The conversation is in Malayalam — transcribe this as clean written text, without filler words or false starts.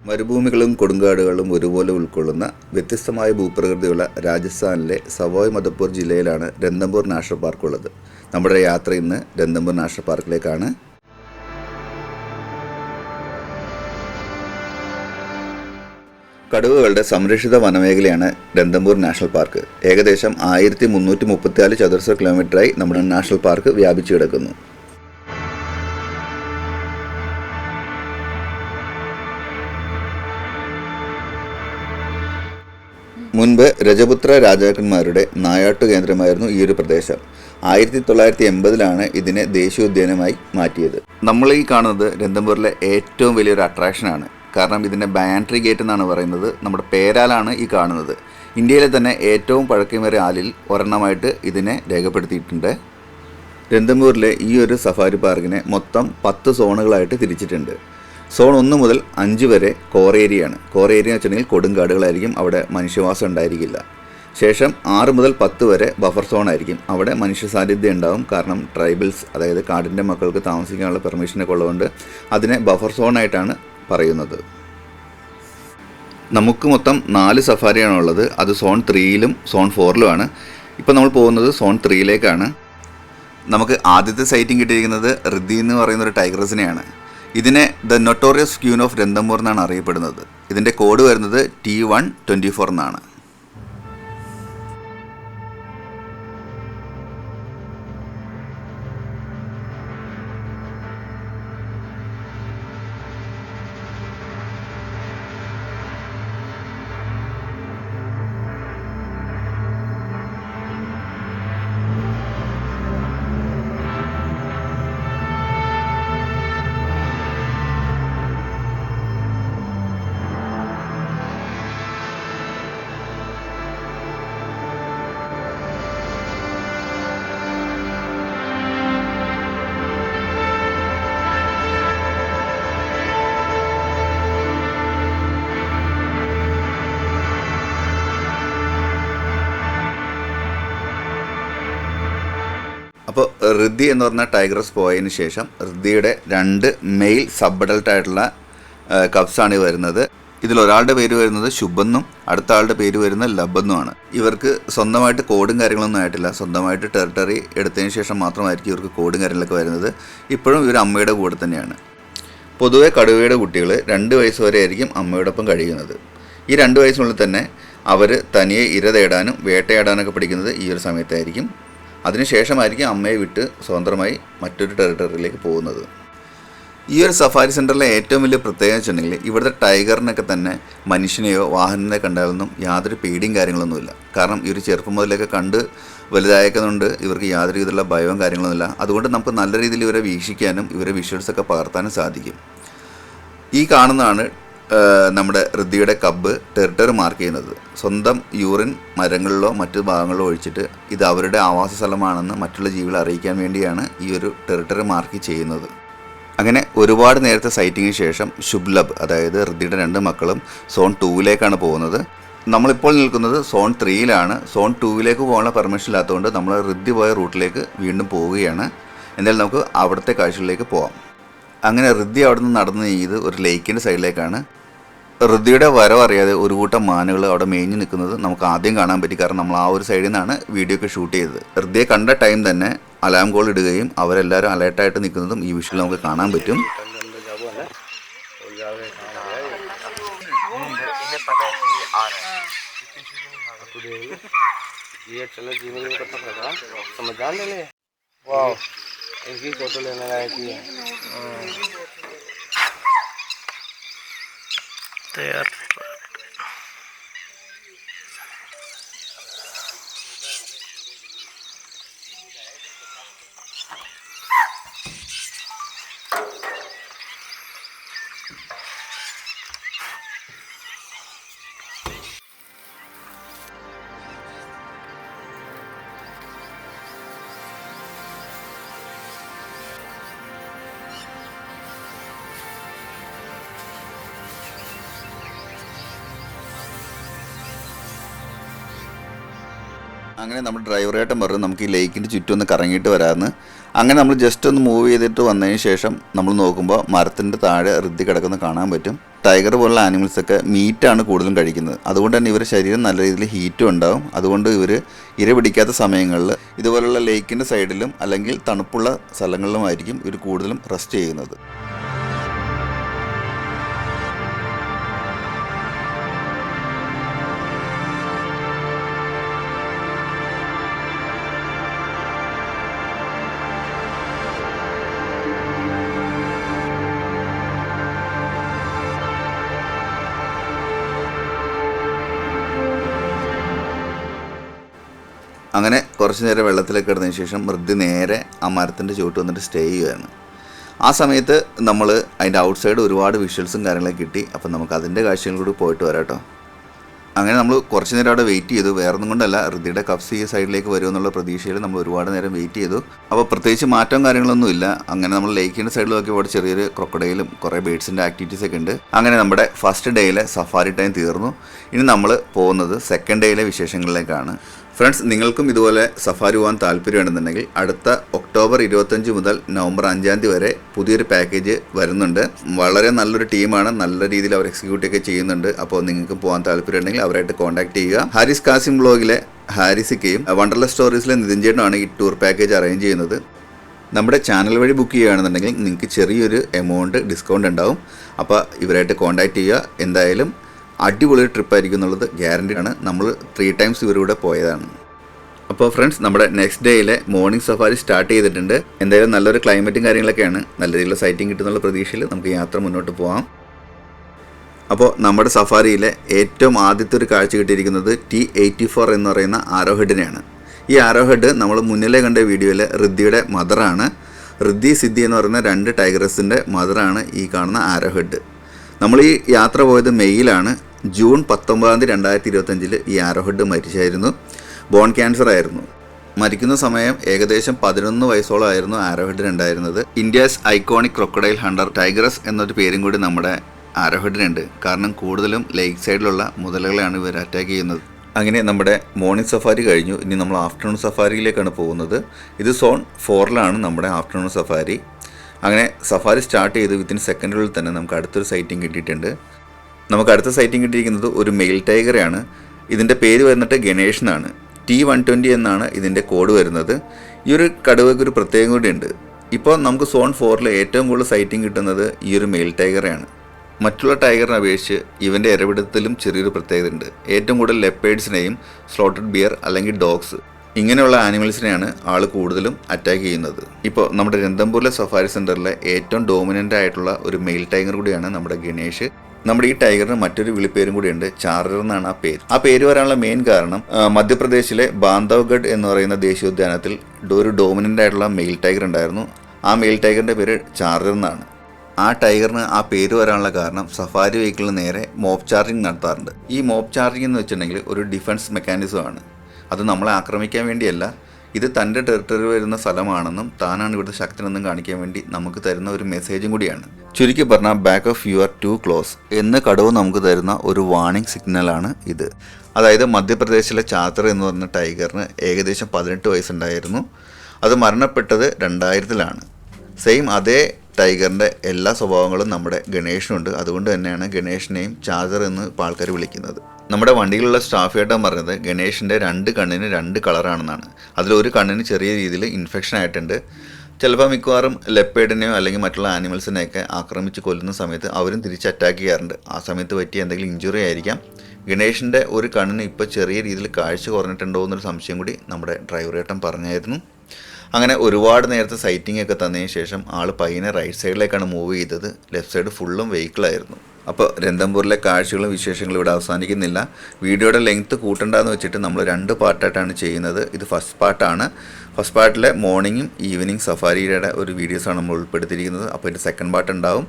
മരുഭൂമികളും കൊടുങ്കാടുകളും ഒരുപോലെ ഉൾക്കൊള്ളുന്ന വ്യത്യസ്തമായ ഭൂപ്രകൃതിയുള്ള രാജസ്ഥാനിലെ സവായ് മധോപൂർ ജില്ലയിലാണ് രൺതംബോർ നാഷണൽ പാർക്ക് ഉള്ളത്. നമ്മുടെ യാത്ര ഇന്ന് രൺതംബോർ നാഷണൽ പാർക്കിലേക്കാണ്. കടുവകളുടെ സംരക്ഷിത വനമേഖലയാണ് രൺതംബോർ നാഷണൽ പാർക്ക്. ഏകദേശം 1334 ചതുരശ്ര കിലോമീറ്ററായി നമ്മുടെ നാഷണൽ പാർക്ക് വ്യാപിച്ചു കിടക്കുന്നു. മുൻപ് രജപുത്ര രാജാക്കന്മാരുടെ നായാട്ടു കേന്ദ്രമായിരുന്നു ഈ ഒരു പ്രദേശം. 1980-ലാണ് ഇതിനെ ദേശീയോദ്യാനമായി മാറ്റിയത്. നമ്മൾ ഈ കാണുന്നത് രൺതംബോറിലെ ഏറ്റവും വലിയൊരു അട്രാക്ഷനാണ്. കാരണം ഇതിൻ്റെ ബാൻട്രി ഗേറ്റ് എന്നാണ് പറയുന്നത്. നമ്മുടെ പേരാലാണ് ഈ കാണുന്നത്. ഇന്ത്യയിലെ തന്നെ ഏറ്റവും പഴക്കമേറിയ ആലിൽ ഒരെണ്ണമായിട്ട് ഇതിനെ രേഖപ്പെടുത്തിയിട്ടുണ്ട്. രൺതംബോറിലെ ഈ ഒരു സഫാരി പാർക്കിനെ മൊത്തം 10 സോണുകളായിട്ട് തിരിച്ചിട്ടുണ്ട്. സോൺ 1 മുതൽ 5 വരെ കോർ ഏരിയയാണ്. കോർ ഏരിയ എന്ന് വെച്ചിട്ടുണ്ടെങ്കിൽ കൊടുങ്കാടുകളായിരിക്കും, അവിടെ മനുഷ്യവാസം ഉണ്ടായിരിക്കില്ല. ശേഷം 6 മുതൽ 10 വരെ ബഫർ സോൺ ആയിരിക്കും. അവിടെ മനുഷ്യ സാന്നിധ്യം ഉണ്ടാവും. കാരണം ട്രൈബൽസ്, അതായത് കാടിൻ്റെ മക്കൾക്ക് താമസിക്കാനുള്ള പെർമിഷനൊക്കെ ഉള്ളതുകൊണ്ട് അതിനെ ബഫർ സോണായിട്ടാണ് പറയുന്നത്. നമുക്ക് മൊത്തം 4 സഫാരിയാണുള്ളത്. അത് സോൺ 3ലും സോൺ 4ലുമാണ്. ഇപ്പോൾ നമ്മൾ പോകുന്നത് സോൺ 3ലേക്കാണ്. നമുക്ക് ആദ്യത്തെ സൈറ്റിംഗ് കിട്ടിയിരിക്കുന്നത് റിദ്ധി എന്ന് പറയുന്ന ഒരു ടൈഗറസിനെയാണ്. ഇതിനെ the notorious queen of Ranthambore എന്നാണ് അറിയപ്പെടുന്നത്. ഇതിൻ്റെ കോഡ് വരുന്നത് T124 എന്നാണ്. അപ്പോൾ റിദ്ധി എന്ന് പറഞ്ഞ ടൈഗറസ് പോയതിന് ശേഷം റിദ്ധിയുടെ 2 മെയിൽ സബ് അഡൽട്ട് ആയിട്ടുള്ള കബ്സാണ് വരുന്നത്. ഇതിലൊരാളുടെ പേര് വരുന്നത് ശുഭെന്നും അടുത്ത ആളുടെ പേര് വരുന്നത് ലബെന്നുമാണ്. ഇവർക്ക് സ്വന്തമായിട്ട് കോഡും കാര്യങ്ങളൊന്നും ആയിട്ടില്ല. സ്വന്തമായിട്ട് ടെറിട്ടറി എടുത്തതിന് ശേഷം മാത്രമായിരിക്കും ഇവർക്ക് കോഡും കാര്യങ്ങളൊക്കെ വരുന്നത്. ഇപ്പോഴും ഇവർ അമ്മയുടെ കൂടെ തന്നെയാണ്. പൊതുവെ കടുവയുടെ കുട്ടികൾ 2 വയസ്സ് വരെ ആയിരിക്കും അമ്മയോടൊപ്പം കഴിയുന്നത്. ഈ 2 വയസ്സിനുള്ളിൽ തന്നെ അവർ തനിയെ ഇര തേടാനും വേട്ടയാടാനൊക്കെ പഠിക്കുന്നത് ഈ ഒരു സമയത്തായിരിക്കും. അതിനുശേഷമായിരിക്കും അമ്മയെ വിട്ട് സ്വതന്ത്രമായി മറ്റൊരു ടെറിട്ടറിയിലേക്ക് പോകുന്നത്. ഈ ഒരു സഫാരി സെൻറ്ററിലെ ഏറ്റവും വലിയ പ്രത്യേകത വെച്ചിട്ടുണ്ടെങ്കിൽ ഇവിടുത്തെ ടൈഗറിനൊക്കെ തന്നെ മനുഷ്യനെയോ വാഹനത്തെ കണ്ടാലൊന്നും യാതൊരു പേടിയും കാര്യങ്ങളൊന്നുമില്ല. കാരണം ഈ ഒരു ചെറുപ്പം മുതലൊക്കെ കണ്ട് വലുതായേക്കുന്നതുകൊണ്ട് ഇവർക്ക് യാതൊരു വിധത്തിലുള്ള ഭയവും കാര്യങ്ങളൊന്നുമില്ല. അതുകൊണ്ട് നമുക്ക് നല്ല രീതിയിൽ ഇവരെ വീക്ഷിക്കാനും ഇവരെ വിഷ്വൽസൊക്കെ പകർത്താനും സാധിക്കും. ഈ കാണുന്നതാണ് നമ്മുടെ റിദ്ധിയുടെ കബ്ബ് ടെറിട്ടറി മാർക്ക് ചെയ്യുന്നത്. സ്വന്തം യൂറിൻ മരങ്ങളിലോ മറ്റു ഭാഗങ്ങളിലോ ഒഴിച്ചിട്ട് ഇത് അവരുടെ ആവാസ സ്ഥലമാണെന്ന് മറ്റുള്ള ജീവികളെ അറിയിക്കാൻ വേണ്ടിയാണ് ഈ ഒരു ടെറിട്ടറി മാർക്ക് ചെയ്യുന്നത്. അങ്ങനെ ഒരുപാട് നേരത്തെ സൈറ്റിങ്ങിന് ശേഷം ശുഭ്ലബ്, അതായത് റിദ്ധിയുടെ 2 മക്കളും സോൺ 2ലേക്കാണ് പോകുന്നത്. നമ്മളിപ്പോൾ നിൽക്കുന്നത് സോൺ 3ലാണ്. സോൺ 2ലേക്ക് പോകാനുള്ള പെർമിഷൻ ഇല്ലാത്തതുകൊണ്ട് നമ്മൾ റിദ്ധി പോയ റൂട്ടിലേക്ക് വീണ്ടും പോവുകയാണ്. എന്തായാലും നമുക്ക് അവിടുത്തെ കാഴ്ചകളിലേക്ക് പോകാം. അങ്ങനെ റിദ്ധി അവിടെ നിന്ന് നടന്ന് നീങ്ങിയത് ഒരു ലേക്കിൻ്റെ സൈഡിലേക്കാണ്. റിദ്ധിയുടെ വരവ് അറിയാതെ ഒരു കൂട്ടം മാനുകൾ അവിടെ മേഞ്ഞു നിൽക്കുന്നത് നമുക്ക് ആദ്യം കാണാൻ പറ്റി. കാരണം നമ്മൾ ആ ഒരു സൈഡിൽ നിന്നാണ് വീഡിയോ ഒക്കെ ഷൂട്ട് ചെയ്തത്. റിദ്ധിയെ കണ്ട ടൈം തന്നെ അലാം കോൾ ഇടുകയും അവരെല്ലാവരും അലേർട്ടായിട്ട് നിൽക്കുന്നതും ഈ വിഷ്വൽ നമുക്ക് കാണാൻ പറ്റും. इनकी फोटो लेने लायक ही है तैयार. അങ്ങനെ നമ്മൾ ഡ്രൈവറായിട്ടും പറഞ്ഞു നമുക്ക് ഈ ലേക്കിൻ്റെ ചുറ്റും ഒന്ന് കറങ്ങിയിട്ട് വരാമെന്ന്. അങ്ങനെ നമ്മൾ ജസ്റ്റ് ഒന്ന് മൂവ് ചെയ്തിട്ട് വന്നതിന് ശേഷം നമ്മൾ നോക്കുമ്പോൾ മരത്തിൻ്റെ താഴെ റിദ്ധി കിടക്കുന്ന കാണാൻ പറ്റും. ടൈഗർ പോലുള്ള ആനിമൽസൊക്കെ മീറ്റാണ് കൂടുതലും കഴിക്കുന്നത്. അതുകൊണ്ട് തന്നെ ഇവരുടെ ശരീരം നല്ല രീതിയിൽ ഹീറ്റും ഉണ്ടാവും. അതുകൊണ്ട് ഇവർ ഇര പിടിക്കാത്ത സമയങ്ങളിൽ ഇതുപോലുള്ള ലേക്കിൻ്റെ സൈഡിലും അല്ലെങ്കിൽ തണുപ്പുള്ള സ്ഥലങ്ങളിലുമായിരിക്കും ഇവർ കൂടുതലും റെസ്റ്റ് ചെയ്യുന്നത്. അങ്ങനെ കുറച്ച് നേരം വെള്ളത്തിലേക്ക് കിടന്നതിന് ശേഷം ഋദ്ധി നേരെ ആ മരത്തിൻ്റെ ചുവട്ട് വന്നിട്ട് സ്റ്റേ ചെയ്യുകയാണ്. ആ സമയത്ത് നമ്മൾ അതിൻ്റെ ഔട്ട് സൈഡ് ഒരുപാട് വിഷ്വൽസും കാര്യങ്ങളൊക്കെ കിട്ടി. അപ്പം നമുക്ക് അതിൻ്റെ കാഴ്ചകളും കൂടി പോയിട്ട് വരാം കേട്ടോ. അങ്ങനെ നമ്മൾ കുറച്ച് നേരം അവിടെ വെയിറ്റ് ചെയ്തു. വേറൊന്നും കൊണ്ടല്ല, ഋദ്ധിയുടെ കപ്സ് ഈ സൈഡിലേക്ക് വരുമെന്നുള്ള പ്രതീക്ഷയിൽ നമ്മൾ ഒരുപാട് നേരം വെയിറ്റ് ചെയ്തു. അപ്പോൾ പ്രത്യേകിച്ച് മാറ്റവും കാര്യങ്ങളൊന്നും ഇല്ല. അങ്ങനെ നമ്മൾ ലേക്കിൻ്റെ സൈഡിൽ നോക്കിയപ്പോൾ ചെറിയൊരു ക്രൊക്കഡൈലും കുറേ ബേഡ്സിൻ്റെ ആക്ടിവിറ്റീസൊക്കെ ഉണ്ട്. അങ്ങനെ നമ്മുടെ ഫസ്റ്റ് ഡേയിലെ സഫാരി ടൈം തീർന്നു. ഇനി നമ്മൾ പോകുന്നത് സെക്കൻഡ് ഡേയിലെ വിശേഷങ്ങളിലേക്കാണ്. ഫ്രണ്ട്സ്, നിങ്ങൾക്കും ഇതുപോലെ സഫാരി പോകാൻ താല്പര്യമുണ്ടെന്നുണ്ടെങ്കിൽ അടുത്ത ഒക്ടോബർ 25 മുതൽ നവംബർ 5 വരെ പുതിയൊരു പാക്കേജ് വരുന്നുണ്ട്. വളരെ നല്ലൊരു ടീമാണ്, നല്ല രീതിയിൽ അവർ എക്സിക്യൂട്ട് ഒക്കെ ചെയ്യുന്നുണ്ട്. അപ്പോൾ നിങ്ങൾക്ക് പോകാൻ താല്പര്യമുണ്ടെങ്കിൽ അവരായിട്ട് കോൺടാക്ട് ചെയ്യുക. ഹാരിസ് കാസിം ബ്ലോഗിലെ ഹാരിസിക്കയും വണ്ടർലസ് സ്റ്റോറീസിലെ നിതിൻ ചേട്ടനുമാണ് ഈ ടൂർ പാക്കേജ് അറേഞ്ച് ചെയ്യുന്നത്. നമ്മുടെ ചാനൽ വഴി ബുക്ക് ചെയ്യുകയാണെന്നുണ്ടെങ്കിൽ നിങ്ങൾക്ക് ചെറിയൊരു എമൗണ്ട് ഡിസ്കൗണ്ട് ഉണ്ടാവും. അപ്പോൾ ഇവരായിട്ട് കോൺടാക്ട് ചെയ്യുക. എന്തായാലും അടിപൊളി ട്രിപ്പായിരിക്കും എന്നുള്ളത് ഗ്യാരൻറ്റീഡ് ആണ്. നമ്മൾ 3 ടൈംസ് ഇവരിവിടെ പോയതാണ്. അപ്പോൾ ഫ്രണ്ട്സ്, നമ്മുടെ നെക്സ്റ്റ് ഡേയിലെ മോർണിംഗ് സഫാരി സ്റ്റാർട്ട് ചെയ്തിട്ടുണ്ട്. എന്തായാലും നല്ലൊരു ക്ലൈമറ്റും കാര്യങ്ങളൊക്കെയാണ്. നല്ല രീതിയിലുള്ള സൈറ്റിംഗ് കിട്ടുന്നുള്ള പ്രതീക്ഷയിൽ നമുക്ക് യാത്ര മുന്നോട്ട് പോകാം. അപ്പോൾ നമ്മുടെ സഫാരിയിലെ ഏറ്റവും ആദ്യത്തെ ഒരു കാഴ്ച കിട്ടിയിരിക്കുന്നത് T84 എന്ന് പറയുന്ന ആരോഹെഡിനെയാണ്. ഈ ആരോഹെഡ് നമ്മൾ മുന്നിലെ കണ്ട വീഡിയോയിൽ ഋദ്ധിയുടെ മദറാണ്. ഋദ്ധി സിദ്ധി എന്ന് പറയുന്ന 2 ടൈഗറസിൻ്റെ മദറാണ് ഈ കാണുന്ന ആരോഹെഡ്. നമ്മൾ ഈ യാത്ര പോയത് മെയ്യിലാണ്. ജൂൺ 19, 2025 ഈ ആരോഹെഡ് മരിച്ചായിരുന്നു. ബോൺ ക്യാൻസർ ആയിരുന്നു. മരിക്കുന്ന സമയം ഏകദേശം 11 വയസ്സോളം ആയിരുന്നു ആരോഹെഡിന് ഉണ്ടായിരുന്നത്. India's iconic crocodile Hunter tigress എന്നൊരു പേരും കൂടി നമ്മുടെ ആരോഹെഡിനുണ്ട്. കാരണം കൂടുതലും ലേക്ക് സൈഡിലുള്ള മുതലകളെയാണ് ഇവർ അറ്റാക്ക് ചെയ്യുന്നത്. അങ്ങനെ നമ്മുടെ മോർണിംഗ് സഫാരി കഴിഞ്ഞു. ഇനി നമ്മൾ ആഫ്റ്റർനൂൺ സഫാരിയിലേക്കാണ് പോകുന്നത്. ഇത് സോൺ 4ലാണ് നമ്മുടെ ആഫ്റ്റർനൂൺ സഫാരി. അങ്ങനെ സഫാരി സ്റ്റാർട്ട് ചെയ്ത് വിത്തിൻ സെക്കൻഡുകളിൽ തന്നെ നമുക്ക് അടുത്തൊരു സൈറ്റിംഗ് കിട്ടിയിട്ടുണ്ട്. നമുക്ക് അടുത്ത സൈറ്റിംഗ് കിട്ടിയിരിക്കുന്നത് ഒരു മെയിൽ ടൈഗറാണ്. ഇതിൻ്റെ പേര് വന്നിട്ട് ഗണേഷ് എന്നാണ്. T120 എന്നാണ് ഇതിൻ്റെ കോഡ് വരുന്നത്. ഈ ഒരു കടുവയ്ക്ക് ഒരു പ്രത്യേകം കൂടി ഉണ്ട്. ഇപ്പോൾ നമുക്ക് സോൺ 4ൽ ഏറ്റവും കൂടുതൽ സൈറ്റിംഗ് കിട്ടുന്നത് ഈ ഒരു മെയിൽ ടൈഗറാണ്. മറ്റുള്ള ടൈഗറിനെ അപേക്ഷിച്ച് ഇവൻ്റെ ഇരപിടുത്തത്തിലും ചെറിയൊരു പ്രത്യേകത ഉണ്ട്. ഏറ്റവും കൂടുതൽ ലെപ്പേഡ്സിനെയും സ്ലോട്ടഡ് ബിയർ അല്ലെങ്കിൽ ഡോഗ്സ് ഇങ്ങനെയുള്ള ആനിമൽസിനെയാണ് ആൾ കൂടുതലും അറ്റാക്ക് ചെയ്യുന്നത്. ഇപ്പോൾ നമ്മുടെ രന്തംപൂരിലെ സഫാരി സെൻറ്ററിലെ ഏറ്റവും ഡോമിനൻ്റ് ആയിട്ടുള്ള ഒരു മെയിൽ ടൈഗർ കൂടിയാണ് നമ്മുടെ ഗണേഷ്. നമ്മുടെ ഈ ടൈഗറിന് മറ്റൊരു വിളിപ്പേരും കൂടിയുണ്ട്, ചാർജർ എന്നാണ് ആ പേര്. ആ പേര് വരാനുള്ള മെയിൻ കാരണം മധ്യപ്രദേശിലെ ബാന്ധവ്ഗഡ് എന്ന് പറയുന്ന ദേശീയോദ്യാനത്തിൽ ഒരു ഡോമിനൻ്റ് ആയിട്ടുള്ള മെയിൽ ടൈഗർ ഉണ്ടായിരുന്നു. ആ മെയിൽ ടൈഗറിൻ്റെ പേര് ചാർജർ എന്നാണ്. ആ ടൈഗറിന് ആ പേര് വരാനുള്ള കാരണം സഫാരി വെഹിക്കിളിന് നേരെ മോബ് ചാർജിങ് നടത്താറുണ്ട്. ഈ മോബ് ചാർജിങ് എന്ന് വെച്ചിട്ടുണ്ടെങ്കിൽ ഒരു ഡിഫൻസ് മെക്കാനിസമാണ്. അത് നമ്മളെ ആക്രമിക്കാൻ വേണ്ടിയല്ല, ഇത് തൻ്റെ ടെറിട്ടറി വരുന്ന സ്ഥലമാണെന്നും താനാണ് ഇവിടുത്തെ ശക്തനെന്നും കാണിക്കാൻ വേണ്ടി നമുക്ക് തരുന്ന ഒരു മെസ്സേജും കൂടിയാണ്. ചുരുക്കി പറഞ്ഞാൽ back off you are too close എന്ന് കടുവ നമുക്ക് തരുന്ന ഒരു വാർണിംഗ് സിഗ്നലാണ് ഇത്. അതായത് മധ്യപ്രദേശിലെ ചാത്തർ എന്ന് പറഞ്ഞ ടൈഗറിന് ഏകദേശം 18 വയസ്സുണ്ടായിരുന്നു. അത് മരണപ്പെട്ടത് 2000-ലാണ്. സെയിം അതേ ടൈഗറിൻ്റെ എല്ലാ സ്വഭാവങ്ങളും നമ്മുടെ ഗണേഷിനുണ്ട്. അതുകൊണ്ട് തന്നെയാണ് ഗണേഷിനെയും ചാർജർ എന്ന് ഇപ്പോൾ ആൾക്കാർ വിളിക്കുന്നത്. നമ്മുടെ വണ്ടിയിലുള്ള സ്റ്റാഫ് ഏട്ടൻ പറഞ്ഞത് ഗണേഷിൻ്റെ 2 കണ്ണിന് 2 കളറാണെന്നാണ്. അതിലൊരു കണ്ണിന് ചെറിയ രീതിയിൽ ഇൻഫെക്ഷൻ ആയിട്ടുണ്ട്. ചിലപ്പോൾ മിക്കവാറും ലെപ്പേഡിനെയോ അല്ലെങ്കിൽ മറ്റുള്ള ആനിമൽസിനെയൊക്കെ ആക്രമിച്ച് കൊല്ലുന്ന സമയത്ത് അവരും തിരിച്ച് അറ്റാക്ക് ചെയ്യാറുണ്ട്. ആ സമയത്ത് പറ്റിയ എന്തെങ്കിലും ഇഞ്ചുറി ആയിരിക്കാം. ഗണേഷിൻ്റെ ഒരു കണ്ണിന് ഇപ്പോൾ ചെറിയ രീതിയിൽ കാഴ്ച കുറഞ്ഞിട്ടുണ്ടോ എന്നൊരു സംശയം കൂടി നമ്മുടെ ഡ്രൈവർ ഏട്ടൻ പറഞ്ഞായിരുന്നു. അങ്ങനെ ഒരുപാട് നേരത്തെ സൈറ്റിംഗ് ഒക്കെ തന്നതിന് ശേഷം ആൾ പയ്യനെ റൈറ്റ് സൈഡിലേക്കാണ് മൂവ് ചെയ്തത്. ലെഫ്റ്റ് സൈഡ് ഫുള്ളും വെഹിക്കിളായിരുന്നു. അപ്പോൾ രന്തംപൂരിലെ കാഴ്ചകളും വിശേഷങ്ങളും ഇവിടെ അവസാനിക്കുന്നില്ല. വീഡിയോയുടെ ലെങ്ത്ത് കൂട്ടണ്ടെന്ന് വെച്ചിട്ട് നമ്മൾ 2 പാർട്ടായിട്ടാണ് ചെയ്യുന്നത്. ഇത് ഫസ്റ്റ് പാർട്ടാണ്. ഫസ്റ്റ് പാർട്ടിലെ മോർണിംഗും ഈവനിങ് സഫാരിയുടെ ഒരു വീഡിയോസാണ് നമ്മൾ ഉൾപ്പെടുത്തിയിരിക്കുന്നത്. അപ്പോൾ ഇതിൻ്റെ സെക്കൻഡ് പാർട്ട് ഉണ്ടാവും.